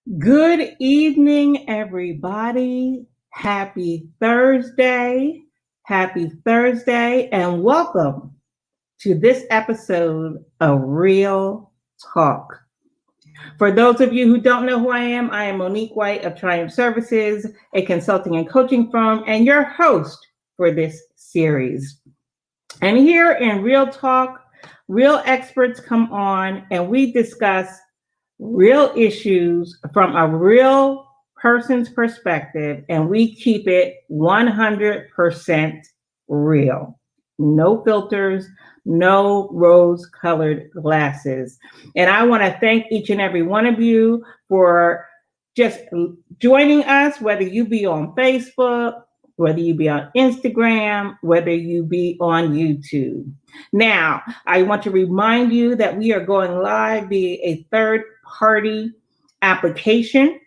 Good evening, everybody. Happy Thursday. Happy Thursday, and welcome to this episode of Real Talk. For those of you who don't know who I am Monique White of Triumph Services, a consulting and coaching firm, and your host for this series. And here in Real Talk, real experts come on and we discuss real issues from a real person's perspective, and we keep it 100% real. No filters, no rose colored glasses. And I want to thank each and every one of you for just joining us, whether you be on Facebook, whether you be on Instagram, whether you be on YouTube. Now, I want to remind you that we are going live via a third party application.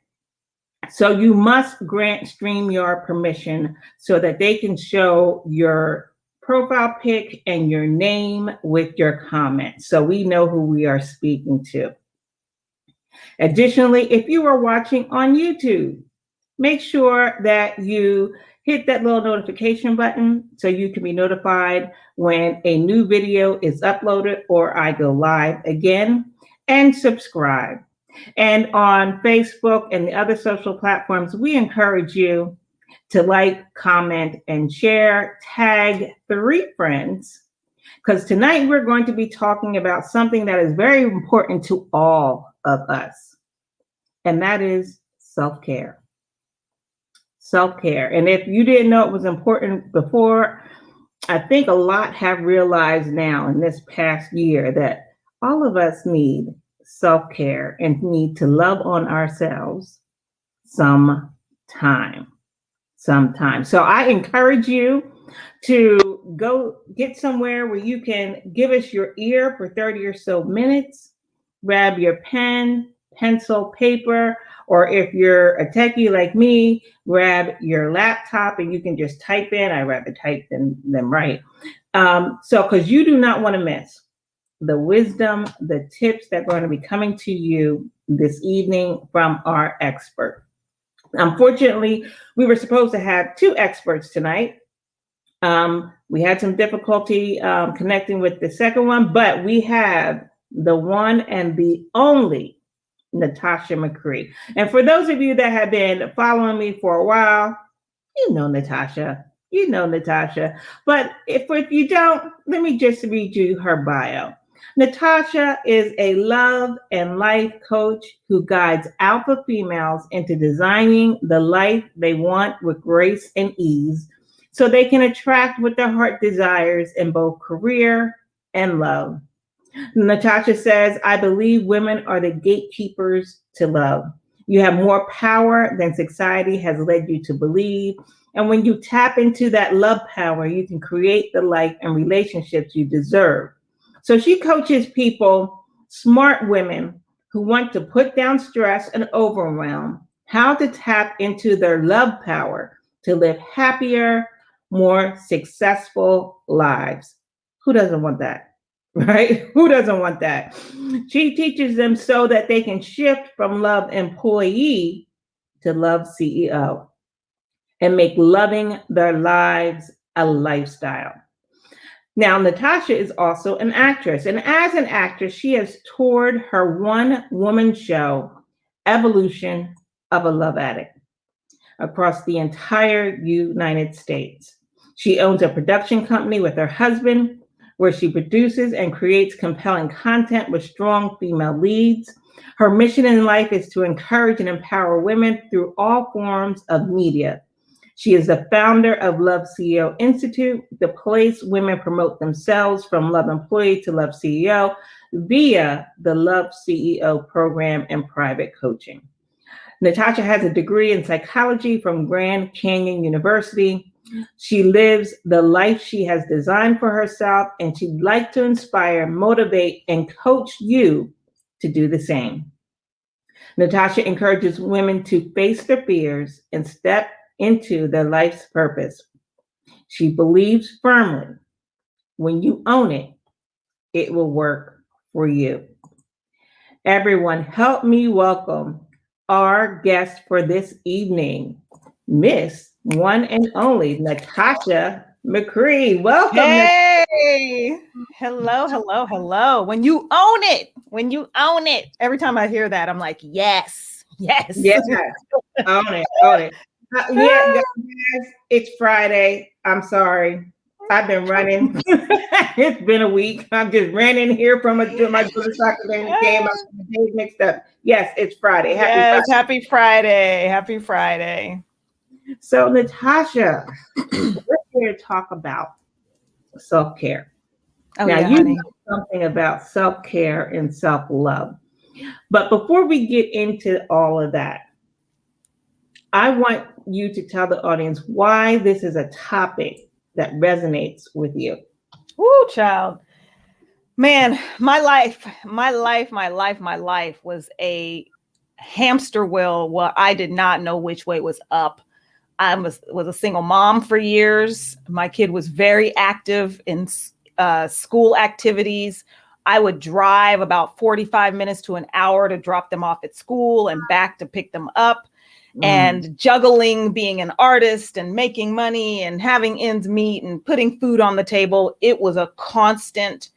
So you must grant StreamYard permission so that they can show your profile pic and your name with your comment, so we know who we are speaking to. Additionally, if you are watching on YouTube, make sure that you hit that little notification button so you can be notified when a new video is uploaded or I go live again, and subscribe. And on Facebook and the other social platforms, we encourage you to like, comment, and share, tag 3 friends, because tonight we're going to be talking about something that is very important to all of us, and that is self-care. Self-care. And if you didn't know it was important before, I think a lot have realized now in this past year that all of us need self-care and need to love on ourselves sometime. So I encourage you to go get somewhere where you can give us your ear for 30 or so minutes, grab your pen, pencil, paper, or if you're a techie like me, grab your laptop and you can just type in. I rather type than write. Because you do not want to miss the wisdom, the tips that are going to be coming to you this evening from our expert. Unfortunately, we were supposed to have 2 experts tonight. We had some difficulty connecting with the second one, but we have the one and the only Natasha McCree. And for those of you that have been following me for a while, you know Natasha. But if you don't, let me just read you her bio. Natasha is a love and life coach who guides alpha females into designing the life they want with grace and ease so they can attract what their heart desires in both career and love. Natasha says, I believe women are the gatekeepers to love. You have more power than society has led you to believe. And when you tap into that love power, you can create the life and relationships you deserve. So she coaches people, smart women who want to put down stress and overwhelm, how to tap into their love power to live happier, more successful lives. Who doesn't want that? Right? Who doesn't want that? She teaches them so that they can shift from love employee to love CEO and make loving their lives a lifestyle. Now, Natasha is also an actress, and as an actress, she has toured her one-woman show, Evolution of a Love Addict, across the entire United States. She owns a production company with her husband, where she produces and creates compelling content with strong female leads. Her mission in life is to encourage and empower women through all forms of media. She is the founder of Love CEO Institute, the place women promote themselves from love employee to love CEO via the Love CEO program and private coaching. Natasha has a degree in psychology from Grand Canyon University. She lives the life she has designed for herself, and she'd like to inspire, motivate, and coach you to do the same. Natasha encourages women to face their fears and step into their life's purpose. She believes firmly when you own it, it will work for you. Everyone, help me welcome our guest for this evening, Miss One and Only Natasha McCree. Welcome. Hey, hello, hello, hello. When you own it, every time I hear that, I'm like, yes, yes. Yes, own it, own it. Yeah, guys, it's Friday. I'm sorry. I've been running. It's been a week. I'm just ran in here from my daughter's soccer game and came up the days mixed up. Yes, it's Friday. Happy Yes, Friday. happy Friday. Happy Friday. So, Natasha, we're here to talk about self-care. Oh, Now, yeah, you honey. know something about self-care and self-love. But before we get into all of that, I want you to tell the audience why this is a topic that resonates with you. Woo, child. Man, my life was a hamster wheel. Well, I did not know which way was up. I was a single mom for years. My kid was very active in school activities. I would drive about 45 minutes to an hour to drop them off at school and back to pick them up. And juggling being an artist and making money and having ends meet and putting food on the table, it was a constant.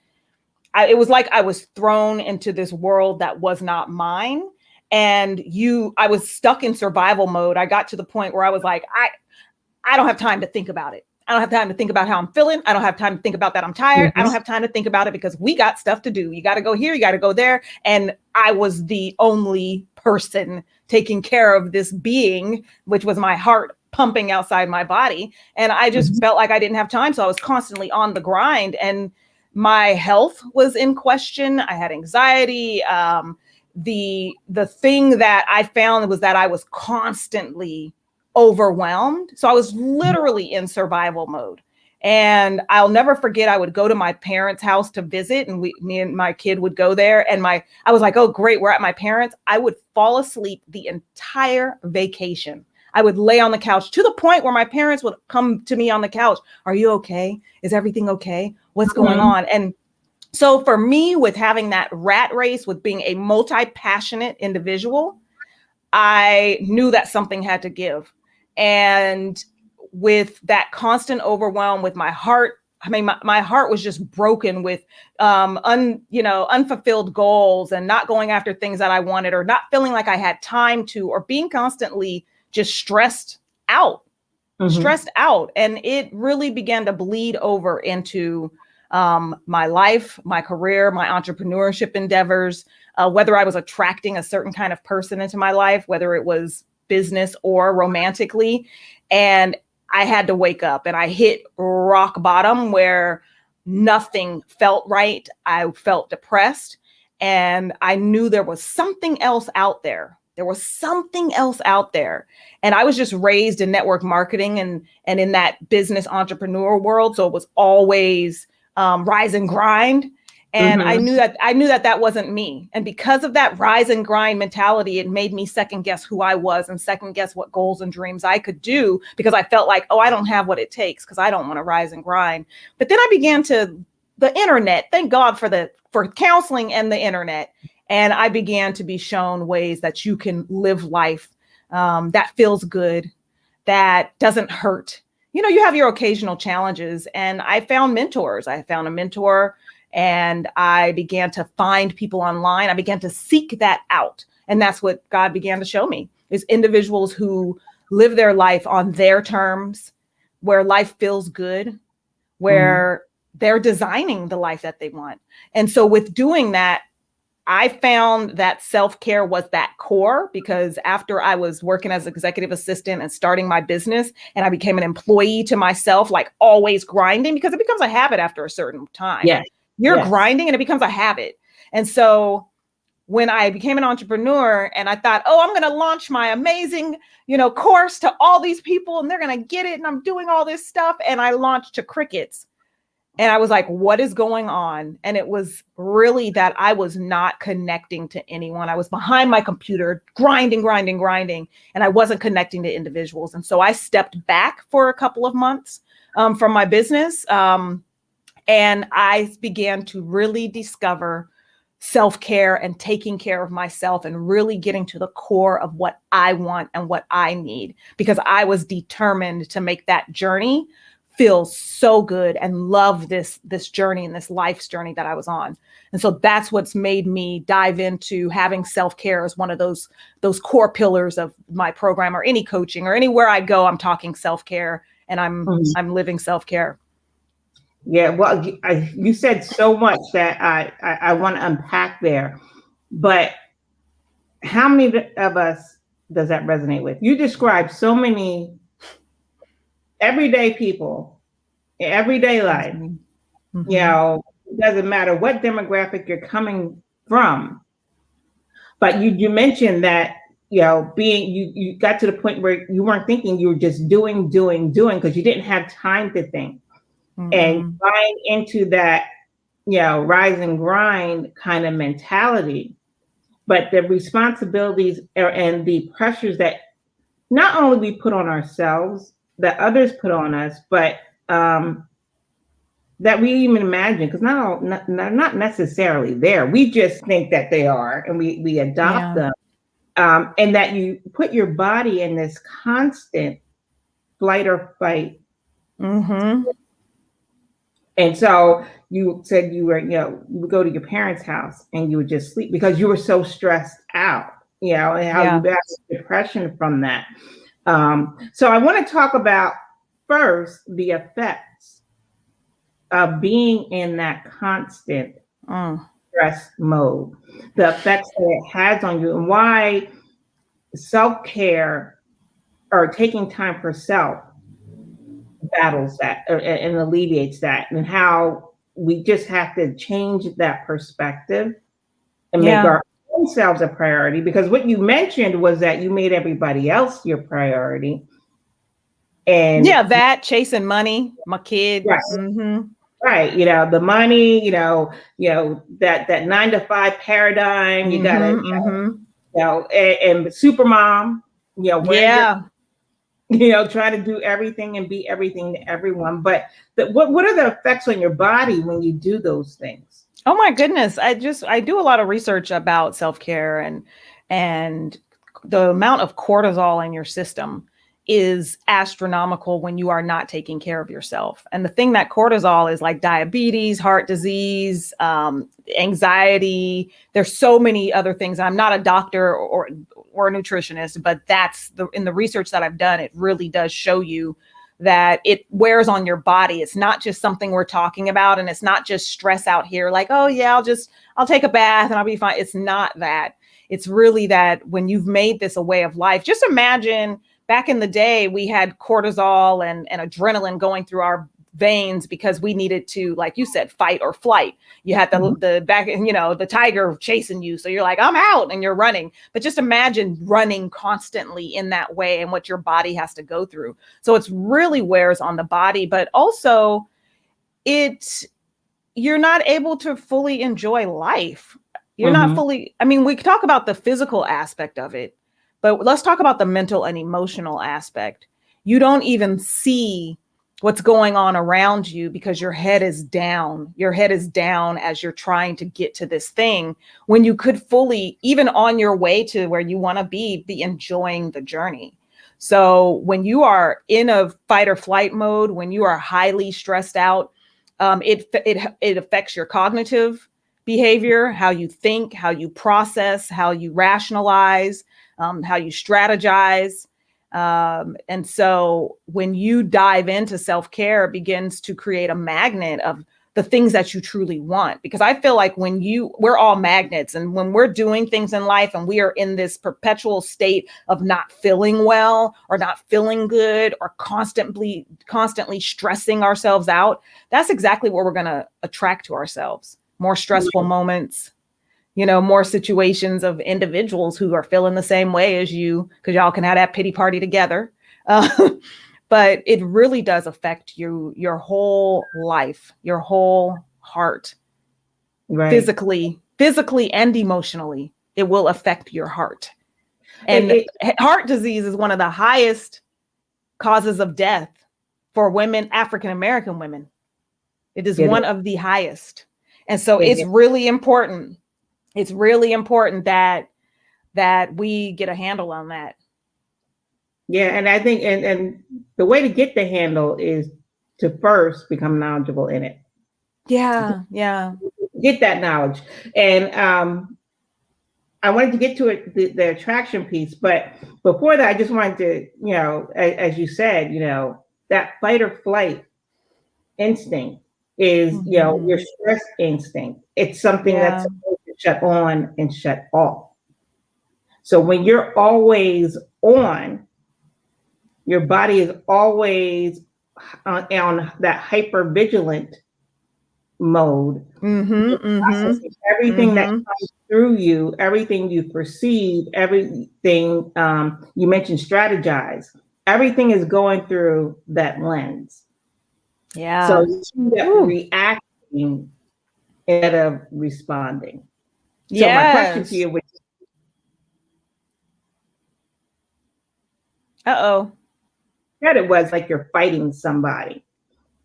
It was like I was thrown into this world that was not mine. And I was stuck in survival mode. I got to the point where I was like, I don't have time to think about it. I don't have time to think about how I'm feeling. I don't have time to think about that I'm tired. I don't have time to think about it because we got stuff to do. You got to go here, you got to go there. And I was the only person taking care of this being, which was my heart pumping outside my body. And I just felt like I didn't have time. So I was constantly on the grind and my health was in question. I had anxiety. The thing that I found was that I was constantly overwhelmed. So I was literally in survival mode. And I'll never forget, I would go to my parents' house to visit and me and my kid would go there. And I was like, oh, great, we're at my parents'. I would fall asleep the entire vacation. I would lay on the couch to the point where my parents would come to me on the couch. Are you okay? Is everything okay? What's going on? And so for me, with having that rat race, with being a multi-passionate individual, I knew that something had to give. And with that constant overwhelm with my heart, I mean, my heart was just broken with unfulfilled goals and not going after things that I wanted or not feeling like I had time to, or being constantly just stressed out. And it really began to bleed over into my life, my career, my entrepreneurship endeavors, whether I was attracting a certain kind of person into my life, whether it was business or romantically. And I had to wake up and I hit rock bottom where nothing felt right. I felt depressed and I knew there was something else out there. And I was just raised in network marketing and in that business entrepreneur world. So it was always rise and grind. And I knew that wasn't me. And because of that rise and grind mentality, it made me second guess who I was and second guess what goals and dreams I could do, because I felt like, oh, I don't have what it takes because I don't want to rise and grind. But then I began the internet, thank God for counseling and the internet. And I began to be shown ways that you can live life that feels good, that doesn't hurt. You have your occasional challenges. And I found mentors. I found a mentor and I began to find people online. I began to seek that out. And that's what God began to show me, is individuals who live their life on their terms, where life feels good, where they're designing the life that they want. And so with doing that, I found that self-care was that core, because after I was working as executive assistant and starting my business and I became an employee to myself, like always grinding, because it becomes a habit after a certain time. Yeah. You're grinding and it becomes a habit. And so when I became an entrepreneur and I thought, oh, I'm going to launch my amazing, course to all these people and they're going to get it. And I'm doing all this stuff. And I launched to crickets. And I was like, what is going on? And it was really that I was not connecting to anyone. I was behind my computer, grinding. And I wasn't connecting to individuals. And so I stepped back for a couple of months from my business. And I began to really discover self-care and taking care of myself and really getting to the core of what I want and what I need, because I was determined to make that journey feel so good and love this journey and this life's journey that I was on. And so that's what's made me dive into having self-care as one of those core pillars of my program, or any coaching, or anywhere I go, I'm talking self-care, and I'm living self-care. Yeah, well, you said so much that I want to unpack there, but how many of us does that resonate with? You described so many everyday people, everyday life. Mm-hmm. You know, it doesn't matter what demographic you're coming from, but you mentioned that, you know, you got to the point where you weren't thinking, you were just doing because you didn't have time to think. Mm-hmm. And buying into that, you know, rise and grind kind of mentality, but the responsibilities and the pressures that not only we put on ourselves, that others put on us, but that we even imagine, because not necessarily there. We just think that they are, and we adopt them, and that you put your body in this constant flight or fight. Mm-hmm. And so you said you were, you know, you would go to your parents' house and you would just sleep because you were so stressed out, you know, and how you battled depression from that. So I want to talk about first the effects of being in that constant stress mode, the effects that it has on you, and why self-care or taking time for self battles that and alleviates that, and how we just have to change that perspective and make our own selves a priority. Because what you mentioned was that you made everybody else your priority. And that chasing money, my kid. Right. Mm-hmm. Right. You know, the money, you know, that 9-to-5 paradigm, you gotta, you know, and super mom, you know, you know, try to do everything and be everything to everyone. But what are the effects on your body when you do those things? Oh my goodness. I do a lot of research about self-care, and the amount of cortisol in your system is astronomical when you are not taking care of yourself. And the thing that cortisol is, like diabetes, heart disease, anxiety. There's so many other things. I'm not a doctor or a nutritionist, but in the research that I've done, it really does show you that it wears on your body. It's not just something we're talking about, and it's not just stress out here like, oh yeah, I'll take a bath and I'll be fine. It's not that. It's really that when you've made this a way of life. Just imagine back in the day, we had cortisol and adrenaline going through our veins because we needed to, like you said, fight or flight. You had the back, you know, the tiger chasing you. So you're like, I'm out, and you're running. But just imagine running constantly in that way and what your body has to go through. So it's really wears on the body, but also you're not able to fully enjoy life. You're not fully, I mean, we talk about the physical aspect of it, but let's talk about the mental and emotional aspect. You don't even see what's going on around you because your head is down. Your head is down as you're trying to get to this thing, when you could fully, even on your way to where you want to be enjoying the journey. So when you are in a fight or flight mode, when you are highly stressed out, it affects your cognitive behavior, how you think, how you process, how you rationalize, how you strategize. And so when you dive into self-care, it begins to create a magnet of the things that you truly want. Because I feel like we're all magnets, and when we're doing things in life and we are in this perpetual state of not feeling well or not feeling good or constantly stressing ourselves out, that's exactly what we're going to attract to ourselves. More stressful moments, you know, more situations of individuals who are feeling the same way as you, because y'all can have that pity party together. But it really does affect your whole life, your whole heart, right? Physically and emotionally. It will affect your heart. And heart disease is one of the highest causes of death for women, African-American women. It is one of the highest. And so it's really important It's really important that we get a handle on that. Yeah, and I think and the way to get the handle is to first become knowledgeable in it. Yeah, yeah. Get that knowledge. And I wanted to get to it, the attraction piece, but before that, I just wanted to, as you said, that fight or flight instinct is, your stress instinct. It's something that's Yeah. supposed to shut on and shut off. So when you're always on, your body is always on that hyper vigilant mode. Processing everything that comes through you, everything you perceive, everything you mentioned, strategize. Everything is going through that lens. Yeah. So you're reacting instead of responding. So my question to you, which said it was like you're fighting somebody,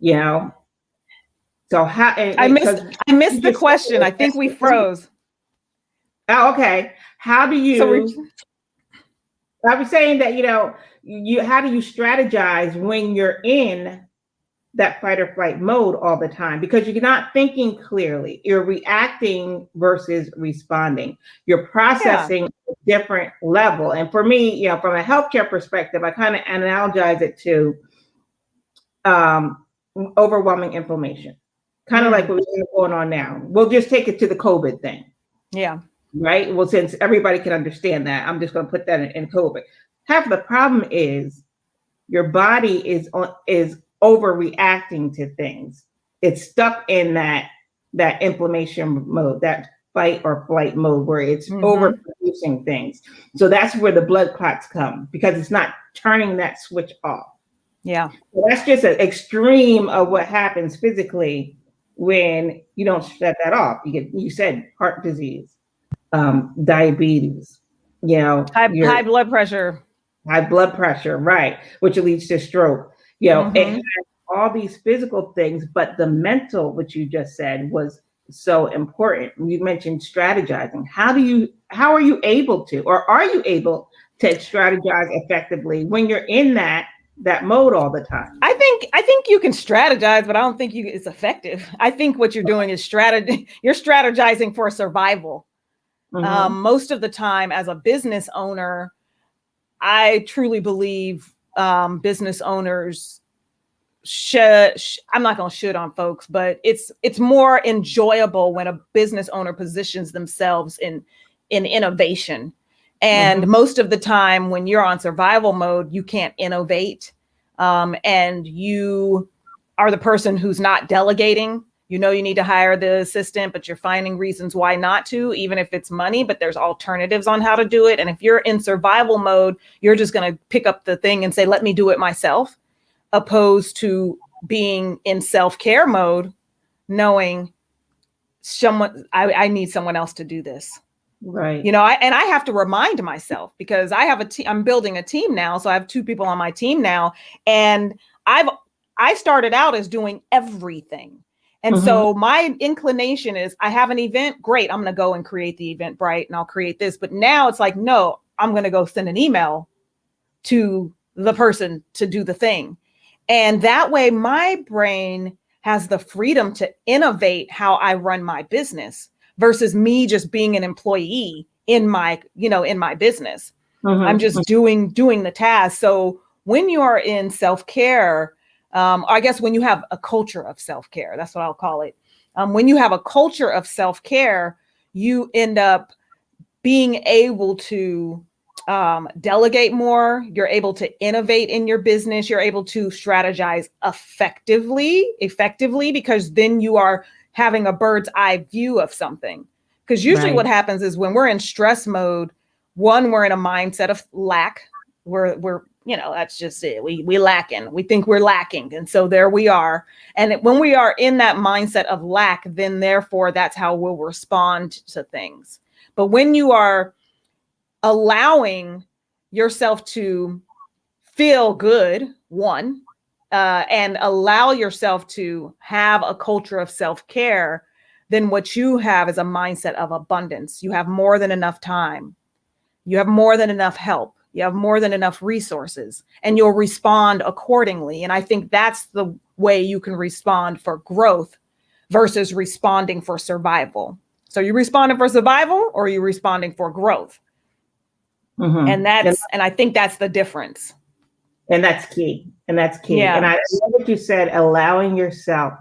So how? I missed the question. I think we froze. Oh, okay. How do you? I was saying that how do you strategize when you're in that fight or flight mode all the time, because you're not thinking clearly. You're reacting versus responding. You're processing at a different level. And for me, from a healthcare perspective, I kind of analogize it to overwhelming inflammation, kind of like what's going on now. We'll just take it to the COVID thing. Yeah. Right. Well, since everybody can understand that, I'm just going to put that in COVID. Half the problem is your body is overreacting to things. It's stuck in that inflammation mode, that fight or flight mode, where it's overproducing things. So that's where the blood clots come, because it's not turning that switch off. Yeah. So that's just an extreme of what happens physically when you don't shut that off. You said heart disease, diabetes, high blood pressure. High blood pressure, right, which leads to stroke. It has all these physical things, but the mental, which you just said, was so important. You mentioned strategizing. How are you able to, or are you able to strategize effectively when you're in that mode all the time? I think you can strategize, but I don't think it's effective. I think what you're doing is you're strategizing for survival. Most of the time as a business owner, I truly believe business owners I'm not going to shoot on folks, but it's more enjoyable when a business owner positions themselves in innovation. And most of the time when you're on survival mode, you can't innovate. And you are the person who's not delegating. You need to hire the assistant, but you're finding reasons why not to, even if it's money, but there's alternatives on how to do it. And if you're in survival mode, you're just going to pick up the thing and say, let me do it myself, opposed to being in self-care mode, knowing I need someone else to do this. Right. I have to remind myself, because I have I'm building a team now. So I have 2 people on my team now, and I started out as doing everything. And so my inclination is, I have an event, great, I'm going to go and create the Eventbrite and I'll create this. But now it's like, no, I'm going to go send an email to the person to do the thing. And that way my brain has the freedom to innovate how I run my business versus me just being an employee in my business. I'm just doing the task. So when you are in self-care, I guess when you have a culture of self-care, that's what I'll call it. When you have a culture of self-care, you end up being able to delegate more. You're able to innovate in your business. You're able to strategize effectively, because then you are having a bird's eye view of something. Because usually what happens is when we're in stress mode, we're in a mindset of lack. We're that's just it. We lacking. We think we're lacking. And so there we are. And when we are in that mindset of lack, then therefore that's how we'll respond to things. But when you are allowing yourself to feel good, and allow yourself to have a culture of self-care, then what you have is a mindset of abundance. You have more than enough time. You have more than enough help. You have more than enough resources, and you'll respond accordingly. And I think that's the way you can respond for growth versus responding for survival. So you responding for survival, or are you responding for growth? And I think that's the difference. And that's key. And that's key. Yeah. And I love what you said, allowing yourself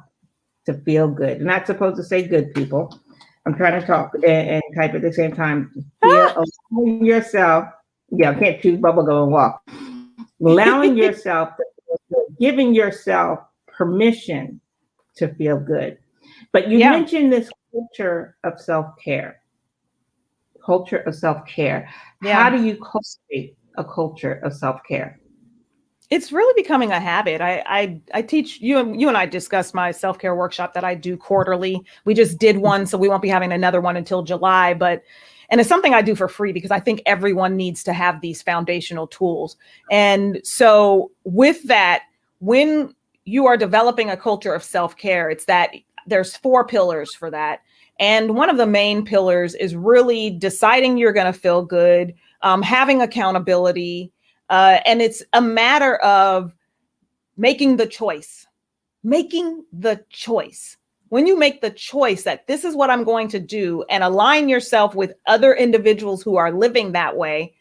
to feel good. You're not supposed to say good, people. I'm trying to talk and type at the same time. Allowing yourself, I can't choose bubble gum and walk. Allowing yourself, giving yourself permission to feel good. But you mentioned this culture of self-care. Culture of self-care. Yeah. How do you cultivate a culture of self-care? It's really becoming a habit. I teach you and I discussed my self-care workshop that I do quarterly. We just did one, so we won't be having another one until July, and it's something I do for free because I think everyone needs to have these foundational tools. And so with that, when you are developing a culture of self-care, it's that there's 4 pillars for that. And one of the main pillars is really deciding you're going to feel good, having accountability, and it's a matter of making the choice. When you make the choice that this is what I'm going to do and align yourself with other individuals who are living that way,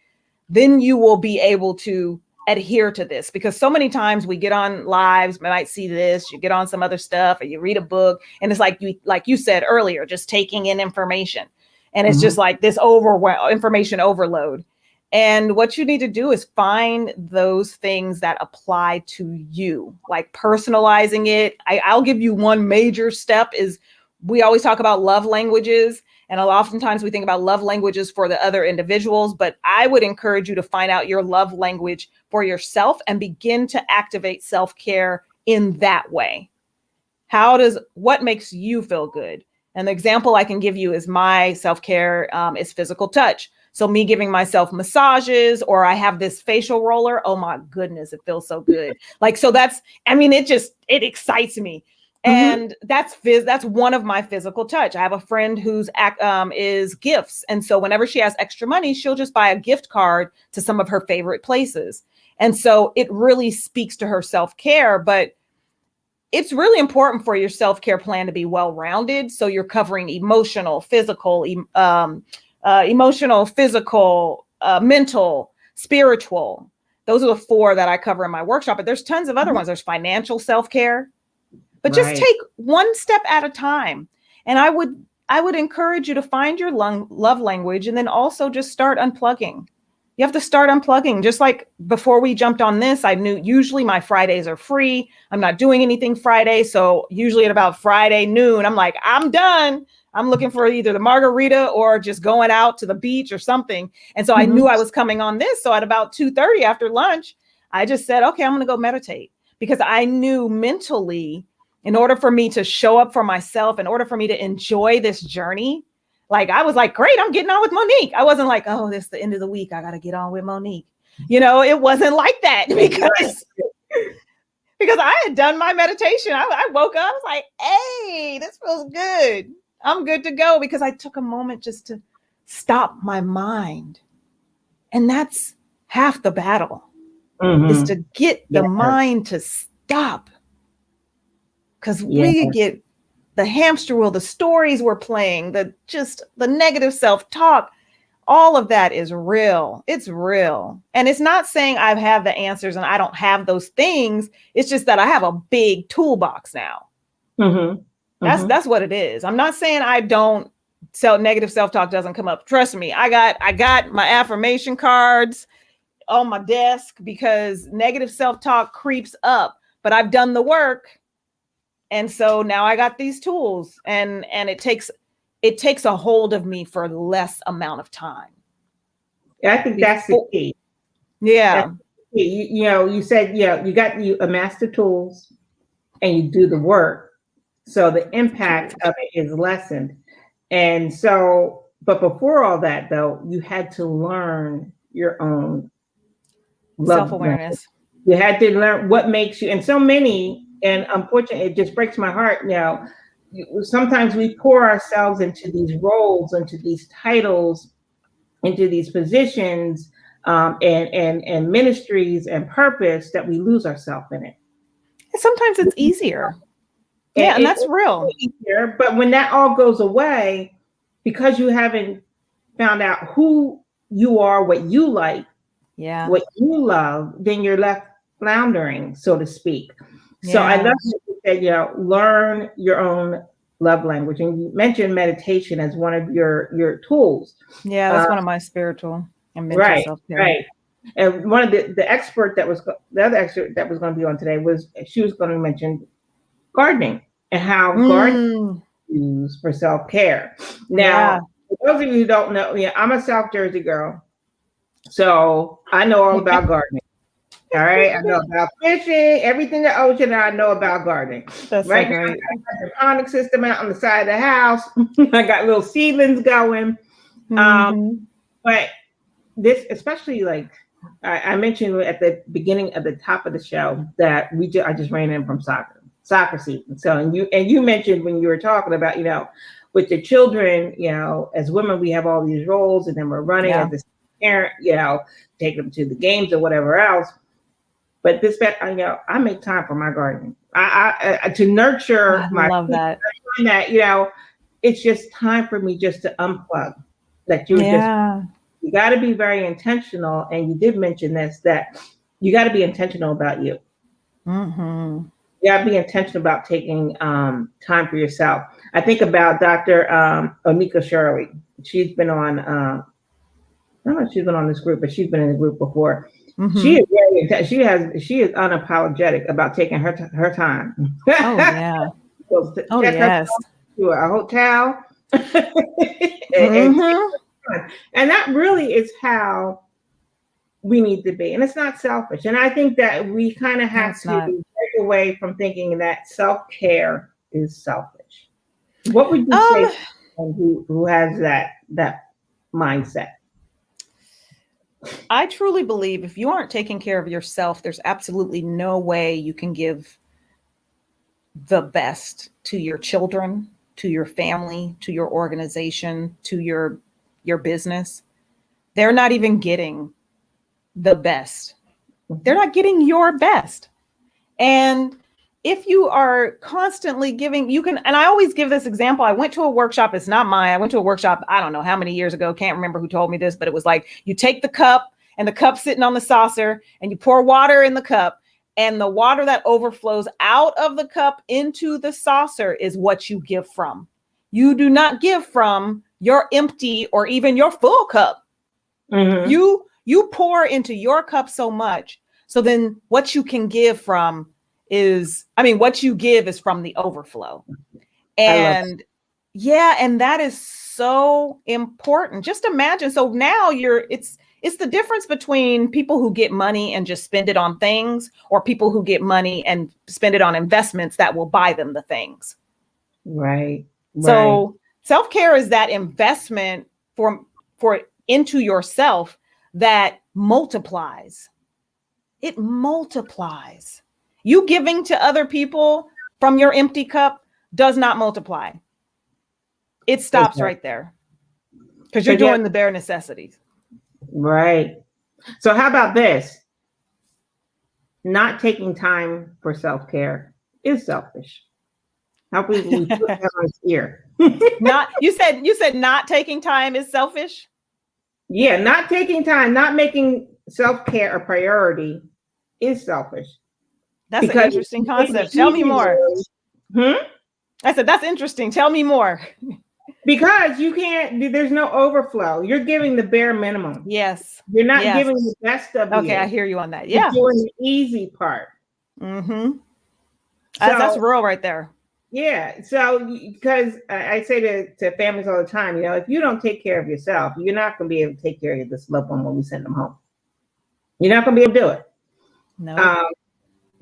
then you will be able to adhere to this. Because so many times we get on lives, we might see this, you get on some other stuff, or you read a book, and it's like you said earlier, just taking in information. And it's just like this information overload. And what you need to do is find those things that apply to you, like personalizing it. I'll give you one major step is we always talk about love languages. And oftentimes we think about love languages for the other individuals, but I would encourage you to find out your love language for yourself and begin to activate self-care in that way. What makes you feel good? And the example I can give you is my self-care is physical touch. So me giving myself massages, or I have this facial roller. Oh my goodness, it feels so good. It excites me. And that's one of my physical touch. I have a friend whose is gifts. And so whenever she has extra money, she'll just buy a gift card to some of her favorite places. And so it really speaks to her self-care, but it's really important for your self-care plan to be well-rounded. So you're covering emotional, physical, mental, spiritual. Those are the 4 that I cover in my workshop, but there's tons of other ones. There's financial self-care, but just take one step at a time. And I would encourage you to find your love language and then also just start unplugging. You have to start unplugging. Just like before we jumped on this, I knew usually my Fridays are free. I'm not doing anything Friday. So usually at about Friday noon, I'm like, I'm done. I'm looking for either the margarita or just going out to the beach or something. And so I knew I was coming on this. So at about 2:30 after lunch, I just said, okay, I'm going to go meditate, because I knew mentally, in order for me to show up for myself, in order for me to enjoy this journey, like I was like, great, I'm getting on with Monique. I wasn't like, oh, this is the end of the week, I got to get on with Monique. It wasn't like that because I had done my meditation. I woke up, I was like, hey, this feels good. I'm good to go, because I took a moment just to stop my mind. And that's half the battle, is to get the mind to stop. Because we get the hamster wheel, the stories we're playing, the negative self-talk, all of that is real. It's real. And it's not saying I've had the answers and I don't have those things. It's just that I have a big toolbox now. That's what it is. I'm not saying I don't negative self-talk doesn't come up. Trust me, I got my affirmation cards on my desk because negative self-talk creeps up, but I've done the work. And so now I got these tools, and it takes a hold of me for less amount of time. I think that's the key. Yeah. You said, you amass the tools and you do the work. So the impact of it is lessened. And so, but before all that though, you had to learn your own self-awareness. You had to learn what makes you, and so many, and unfortunately, it just breaks my heart now. sometimes we pour ourselves into these roles, into these titles, into these positions, and ministries and purpose, that we lose ourselves in it. Sometimes it's easier. Yeah, and that's real. Easier, but when that all goes away, because you haven't found out who you are, what you like, what you love, then you're left floundering, so to speak. So I love that you said, learn your own love language. And you mentioned meditation as one of your tools. Yeah, that's one of my spiritual and mental self-care. Right. And one of the other expert that was going to be on today she was going to mention gardening and how gardening is used for self-care. Now, for those of you who don't know, I'm a South Jersey girl, so I know all about gardening. All right, I know about fishing, everything the ocean. I know about gardening. That's right. So great. I got the hydroponic system out on the side of the house. I got little seedlings going. But this, especially like I mentioned at the beginning of the top of the show, that I just ran in from soccer season. So and you mentioned when you were talking about with the children, as women we have all these roles, and then we're running as a parent, take them to the games or whatever else. But I make time for my gardening. I to nurture I love that. It's just time for me just to unplug. That you got to be very intentional. And you did mention this, that you got to be intentional about you. Mm-hmm. You got to be intentional about taking time for yourself. I think about Dr. Onika Shirley. She's been on. I don't know if she's been on this group, but she's been in the group before. Mm-hmm. She is unapologetic about taking her time. Oh yeah. To a hotel. And that really is how we need to be. And it's not selfish. And I think that we kind of have to break away from thinking that self-care is selfish. What would you say to someone who has that mindset? I truly believe if you aren't taking care of yourself, there's absolutely no way you can give the best to your children, to your family, to your organization, to your business. They're not even getting the best. They're not getting your best. And if you are constantly giving, and I always give this example. I went to a workshop. It's not mine. I went to a workshop, I don't know how many years ago. Can't remember who told me this, but it was like, you take the cup and the cup sitting on the saucer and you pour water in the cup, and the water that overflows out of the cup into the saucer is what you give from. You do not give from your empty or even your full cup. Mm-hmm. You pour into your cup so much. So then what you can give from what you give is from the overflow. And and that is so important. Just imagine. So now it's the difference between people who get money and just spend it on things, or people who get money and spend it on investments that will buy them the things. Right. So self-care is that investment for into yourself that multiplies. It multiplies. You giving to other people from your empty cup does not multiply. It stops right there because you're doing the bare necessities. Right. So how about this? Not taking time for self-care is selfish. How we put that on his ear? You said not taking time is selfish? Yeah, not taking time, not making self-care a priority is selfish. That's an interesting concept. Tell me more. I said, that's interesting. Tell me more. Because there's no overflow. You're giving the bare minimum. Yes. You're not giving the best of you. Okay, I hear you on that. Yeah. You're doing the easy part. Mm-hmm. That's real right there. Yeah. So, because I say to families all the time, if you don't take care of yourself, you're not going to be able to take care of this loved one when we send them home. You're not going to be able to do it. No.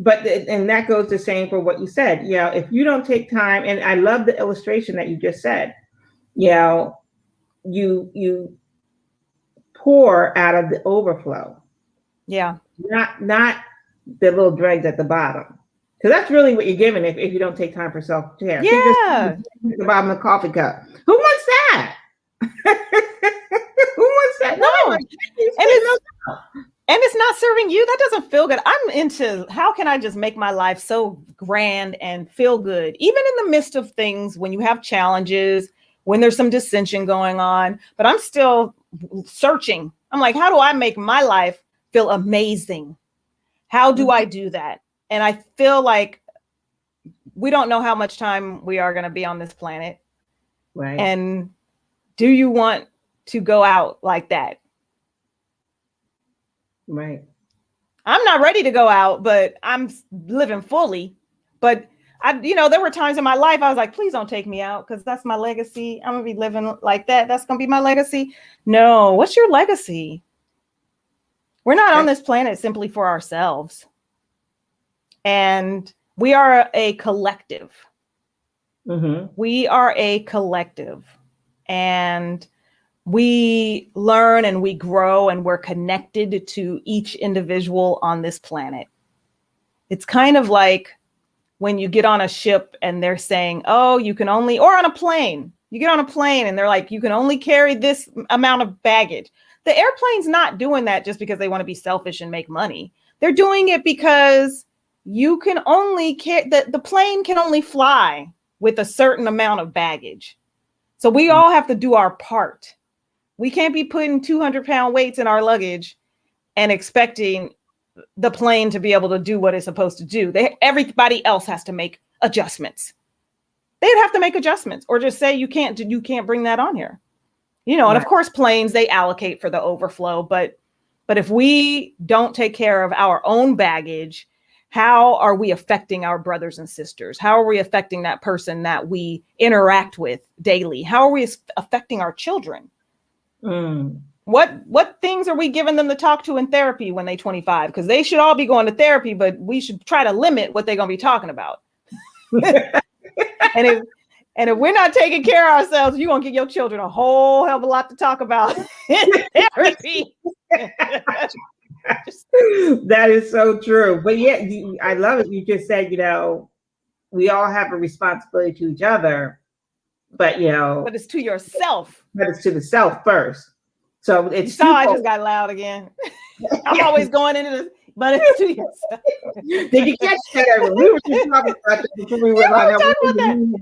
And that goes the same for what you said. If you don't take time, and I love the illustration that you just said, you pour out of the overflow. Yeah. Not the little dregs at the bottom. Because that's really what you're giving if you don't take time for self-care. So Yeah. just the bottom of the coffee cup. Who wants that? Who wants that? No. Nobody. And it's not serving you. That doesn't feel good. I'm into how can I just make my life so grand and feel good, even in the midst of things when you have challenges, when there's some dissension going on. But I'm still searching. I'm like, how do I make my life feel amazing? How do I do that? And I feel like we don't know how much time we are going to be on this planet. Right. And do you want to go out like that? Right. I'm not ready to go out, but I'm living fully. But there were times in my life I was like, please don't take me out because that's my legacy. I'm gonna be living like that. That's gonna be my legacy. No, what's your legacy? We're not on this planet simply for ourselves. And we are a collective. Mm-hmm. We are a collective. And we learn and we grow and we're connected to each individual on this planet. It's kind of like when you get on a ship and they're saying, oh, you can only, or on a plane, you get on a plane and they're like, you can only carry this amount of baggage. The airplane's not doing that just because they want to be selfish and make money. They're doing it because you can only the plane can only fly with a certain amount of baggage. So we all have to do our part. We can't be putting 200-pound weights in our luggage and expecting the plane to be able to do what it's supposed to do. Everybody else has to make adjustments. They'd have to make adjustments or just say, you can't bring that on here. And of course, planes, they allocate for the overflow. But if we don't take care of our own baggage, how are we affecting our brothers and sisters? How are we affecting that person that we interact with daily? How are we affecting our children? Mm. What things are we giving them to talk to in therapy when they're 25? Because they should all be going to therapy, but we should try to limit what they're going to be talking about. and if we're not taking care of ourselves, you're going to give your children a whole hell of a lot to talk about in therapy. That is so true. But yeah, I love it. You just said, we all have a responsibility to each other, but but it's to yourself. But it's to the self first. So it's I just got loud again. I'm always going into this, but it's to yourself. Did you catch that? We were just talking about this before we went on.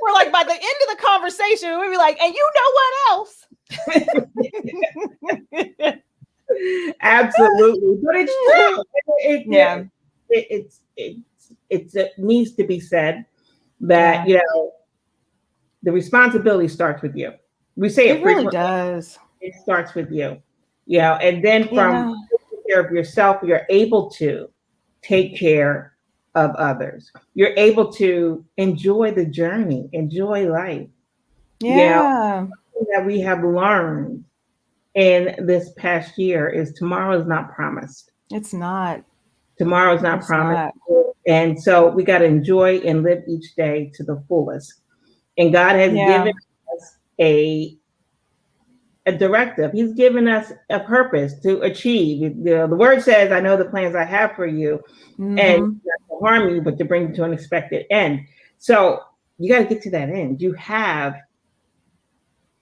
We're like, by the end of the conversation, we'd be like, and you know what else? Absolutely, but it's true. It needs to be said that the responsibility starts with you. We say it really does. It starts with you, and then from taking care of yourself, you're able to take care of others. You're able to enjoy the journey, enjoy life. Yeah. That we have learned in this past year is tomorrow is not promised. It's not. Tomorrow is not promised. And so we got to enjoy and live each day to the fullest. And God has given us a directive. He's given us a purpose to achieve. The word says, I know the plans I have for you, and not to harm you, but to bring you to an expected end. So you got to get to that end. You have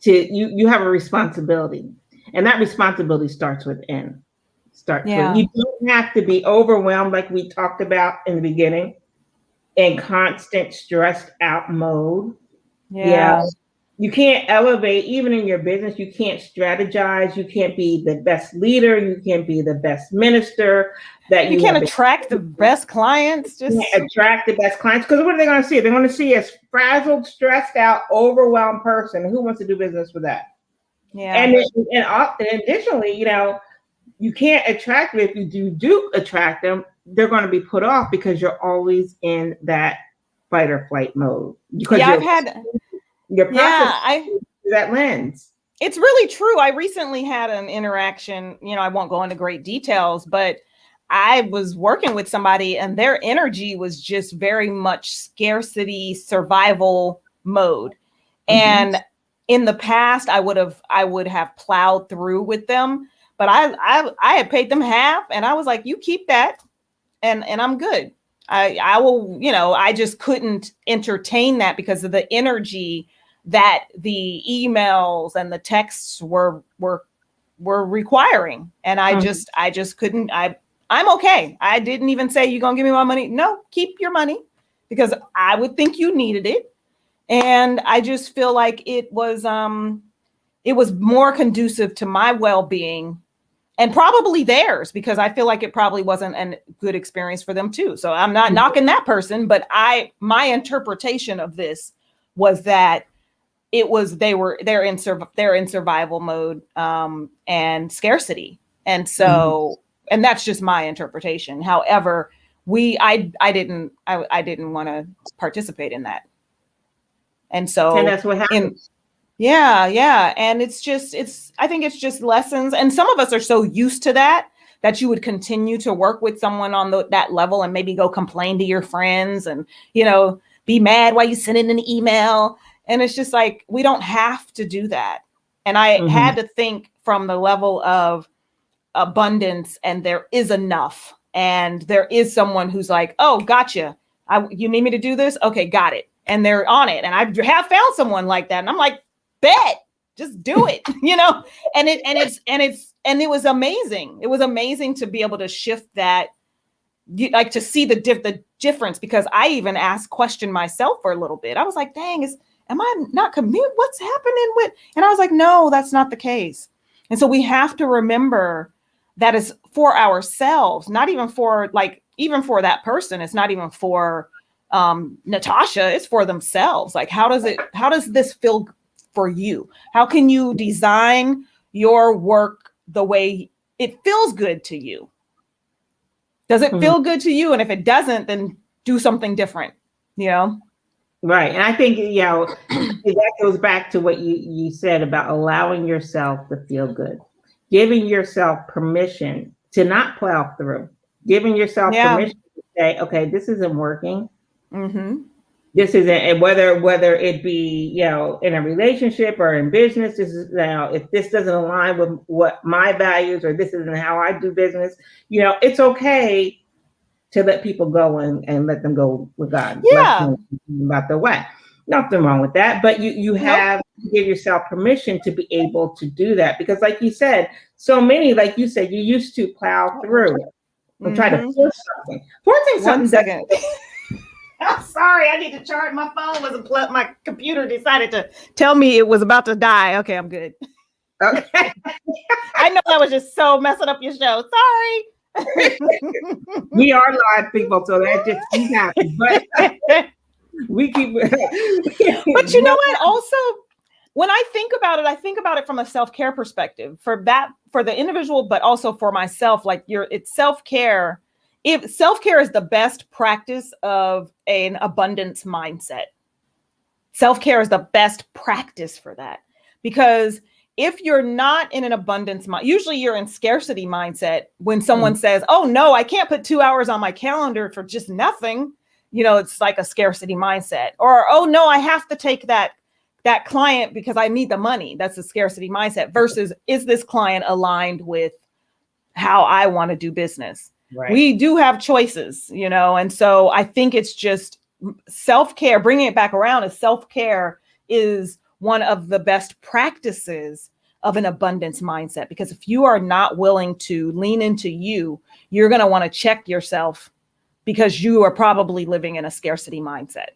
you have a responsibility, and that responsibility starts within. You don't have to be overwhelmed like we talked about in the beginning, in constant stressed out mode. You can't elevate even in your business. You can't strategize. You can't be the best leader. You can't be the best minister. That you can't attract the best clients. You can't attract the best clients because what are they going to see? They're going to see a frazzled, stressed out, overwhelmed person. Who wants to do business with that? Yeah. And additionally, you can't attract them. If you do attract them, they're going to be put off because you're always in that fight or flight mode. Because I've had that lens. It's really true. I recently had an interaction. I won't go into great details, but I was working with somebody and their energy was just very much scarcity, survival mode. And in the past, I would have plowed through with them, but I had paid them half and I was like, you keep that and I'm good. I will, I just couldn't entertain that because of the energy that the emails and the texts were requiring. And I just couldn't, I'm okay. I didn't even say, you gonna give me my money? No, keep your money, because I would think you needed it. And I just feel like it was more conducive to my well-being and probably theirs, because I feel like it probably wasn't a good experience for them too. So I'm not knocking that person, but my interpretation of this was that they're in survival mode and scarcity. And so, and that's just my interpretation. However, I didn't want to participate in that. And so, and that's what happens. Yeah. And I think it's just lessons. And some of us are so used to that you would continue to work with someone on that level and maybe go complain to your friends and, be mad while you send in an email. And it's just like, we don't have to do that. And I had to think from the level of abundance, and there is enough. And there is someone who's like, oh, gotcha. You need me to do this? Okay, got it. And they're on it. And I have found someone like that. And I'm like, bet, just do it, and it was amazing. It was amazing to be able to shift that, like to see the difference, because I even questioned myself for a little bit. I was like, dang, am I not committed? What's happening with? And I was like, no, that's not the case. And so we have to remember that is for ourselves, not even for even for that person. It's not even for Natasha, it's for themselves. Like, how does this feel for you? How can you design your work the way it feels good to you? Does it feel good to you? And if it doesn't, then do something different, Right. And I think, that goes back to what you said about allowing yourself to feel good, giving yourself permission to not plow through, giving yourself permission to say, okay, this isn't working. This isn't, and whether it be, in a relationship or in business, this is, if this doesn't align with what my values, or this isn't how I do business, it's okay to let people go and let them go with God. Yeah. About their way. Nothing wrong with that. But you have to give yourself permission to be able to do that. Because like you said, so many, like you said, you used to plow through and try to force something. Forcing something. 1 second. I'm sorry, I need to charge my phone. My computer decided to tell me it was about to die. Okay, I'm good. Okay. I know that was just so messing up your show. Sorry. We are live people, so that just keeps happening. But we keep. But you know what? Also, when I think about it from a self-care perspective for the individual, but also for myself. Like it's self-care. If self-care is the best practice of an abundance mindset, self-care is the best practice for that, because if you're not in an abundance mind, usually you're in scarcity mindset. When someone says, oh no, I can't put 2 hours on my calendar for just nothing, it's like a scarcity mindset. Or, oh no, I have to take that client because I need the money. That's a scarcity mindset versus, is this client aligned with how I want to do business? Right. We do have choices, and so I think it's just self-care, bringing it back around, is self-care is one of the best practices of an abundance mindset. Because if you are not willing to lean into you're going to want to check yourself, because you are probably living in a scarcity mindset.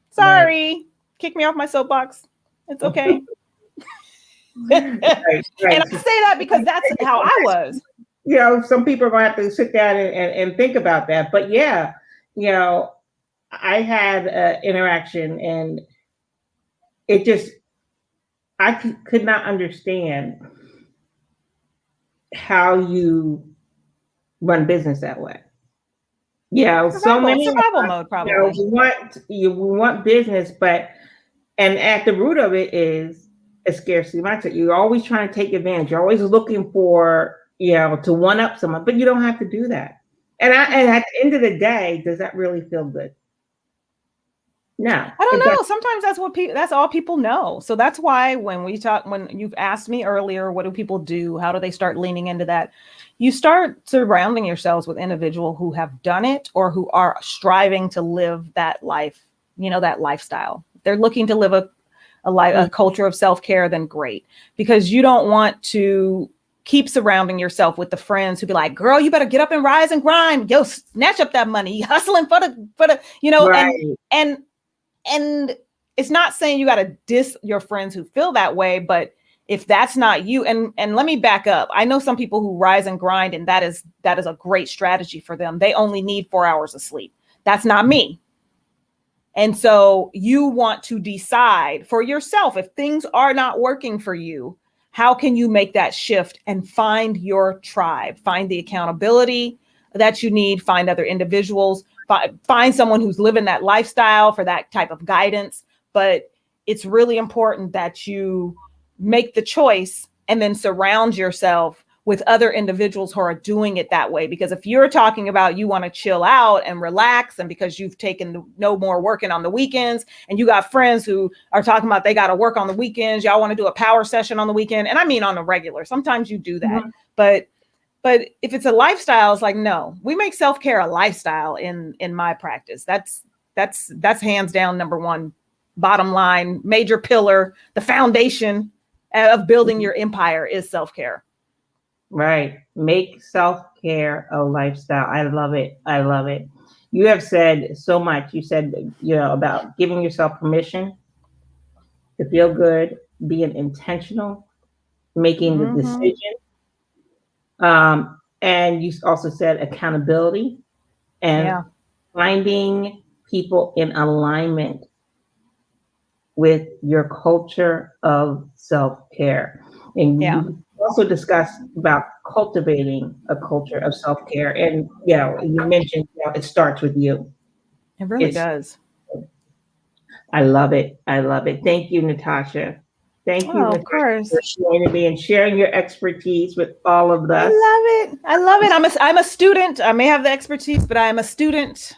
Sorry, kick me off my soapbox. It's okay. Right. And I say that because that's how I was. Some people are going to have to sit down and think about that. But I had an interaction, and I could not understand how you run business that way. So many survival mode, probably. You want business, and at the root of it is a scarcity mindset. You're always trying to take advantage. You're always looking for, to one up someone, but you don't have to do that. And at the end of the day, does that really feel good? No, I don't it know. Sometimes that's all people know. So that's why when you've asked me earlier, what do people do? How do they start leaning into that? You start surrounding yourselves with individuals who have done it or who are striving to live that life, that lifestyle. If they're looking to live a culture of self-care, then great. Because you don't want to keep surrounding yourself with the friends who be like, girl, you better get up and rise and grind. Yo, snatch up that money, hustling for the, right. and it's not saying you got to diss your friends who feel that way, but if that's not you, and let me back up. I know some people who rise and grind, and that is a great strategy for them. They only need 4 hours of sleep. That's not me. And so you want to decide for yourself, if things are not working for you, how can you make that shift and find your tribe, find the accountability that you need, find other individuals, find someone who's living that lifestyle for that type of guidance. But it's really important that you make the choice and then surround yourself with other individuals who are doing it that way. Because if you're talking about you want to chill out and relax, and because you've taken no more working on the weekends, and you got friends who are talking about they got to work on the weekends, y'all want to do a power session on the weekend. And I mean, on the regular, sometimes you do that. But if it's a lifestyle, it's like, no, we make self-care a lifestyle in my practice. That's hands down number one, bottom line, major pillar, the foundation of building your empire is self-care. Right. Make self-care a lifestyle. I love it. I love it. You have said so much. You said, about giving yourself permission to feel good, being intentional, making the decision. And you also said accountability and finding people in alignment with your culture of self-care. And you also discussed about cultivating a culture of self-care. And, you mentioned it starts with you. It really does. I love it. I love it. Thank you, Natasha. Thank you, of course, for joining me and sharing your expertise with all of us. I love it. I'm a student. I may have the expertise, but I am a student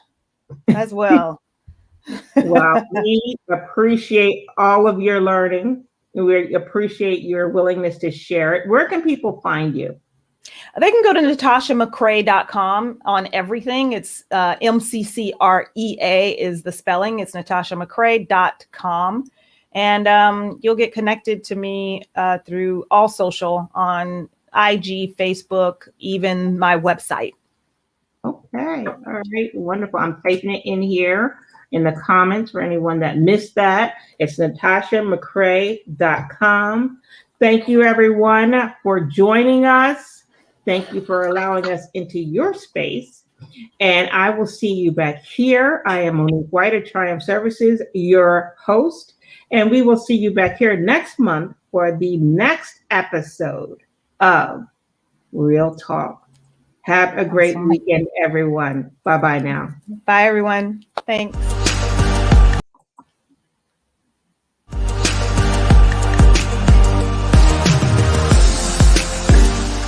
as well. Well, we appreciate all of your learning. We appreciate your willingness to share it. Where can people find you? They can go to natashamccrea.com on everything. It's MCCREA is the spelling. It's natashamccrea.com. And you'll get connected to me through all social on IG, Facebook, even my website. Okay. All right. Wonderful. I'm typing it in here in the comments for anyone that missed that. It's natashamccrea.com. Thank you, everyone, for joining us. Thank you for allowing us into your space. And I will see you back here. I am Monique White of Triumph Services, your host. And we will see you back here next month for the next episode of Real Talk. Have a great weekend, everyone. Bye-bye now. Bye, everyone. Thanks.